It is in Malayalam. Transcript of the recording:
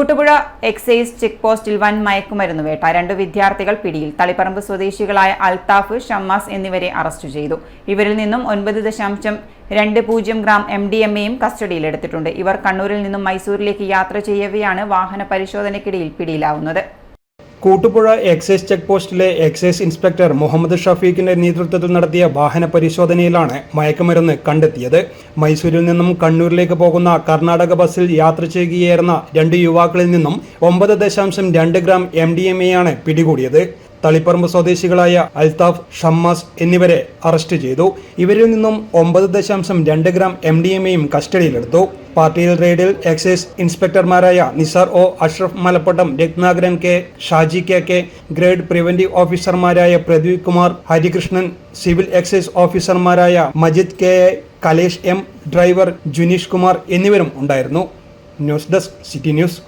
കൂട്ടുപുഴ എക്സൈസ് ചെക്ക് പോസ്റ്റിൽ വൻ മയക്കുമരുന്ന് വേട്ട. 2 വിദ്യാർത്ഥികൾ പിടിയിൽ. തളിപ്പറമ്പ് സ്വദേശികളായ അൽത്താഫ്, ഷമ്മാസ് എന്നിവരെ അറസ്റ്റ് ചെയ്തു. ഇവരിൽ നിന്നും 9.20 ഗ്രാം MDMAയും കസ്റ്റഡിയിലെടുത്തിട്ടുണ്ട്. ഇവർ കണ്ണൂരിൽ നിന്നും മൈസൂരിലേക്ക് യാത്ര ചെയ്യവെയാണ് വാഹന പരിശോധനയ്ക്കിടയിൽ പിടിയിലാവുന്നത്. കൂട്ടുപുഴ എക്സൈസ് ചെക്ക് പോസ്റ്റിലെ എക്സൈസ് ഇൻസ്പെക്ടർ മുഹമ്മദ് ഷഫീഖിന്റെ നേതൃത്വത്തിൽ നടത്തിയ വാഹന പരിശോധനയിലാണ് മയക്കുമരുന്ന് കണ്ടെത്തിയത്. മൈസൂരിൽ നിന്നും കണ്ണൂരിലേക്ക് പോകുന്ന കർണാടക ബസ്സിൽ യാത്ര ചെയ്യുകയായിരുന്ന 2 യുവാക്കളിൽ നിന്നും 9.2 ഗ്രാം MDMAയാണ് പിടികൂടിയത്. തളിപ്പറമ്പ് സ്വദേശികളായ അൽത്താഫ്, ഷമ്മാസ് എന്നിവരെ അറസ്റ്റ് ചെയ്തു. ഇവരിൽ നിന്നും 9.2 ഗ്രാം MDMAയും കസ്റ്റഡിയിലെടുത്തു. പാർട്ടിയിൽ റെയ്ഡിൽ എക്സൈസ് ഇൻസ്പെക്ടർമാരായ Nisar O, Ashraf Malappattam, Ratnakaran K, Shaji K, grade preventive ഓഫീസർമാരായ പ്രദീപ് കുമാർ, ഹരികൃഷ്ണൻ, സിവിൽ എക്സൈസ് ഓഫീസർമാരായ Majid K, Kalesh M, driver Junish Kumar എന്നിവരും ഉണ്ടായിരുന്നു. News desk, city news.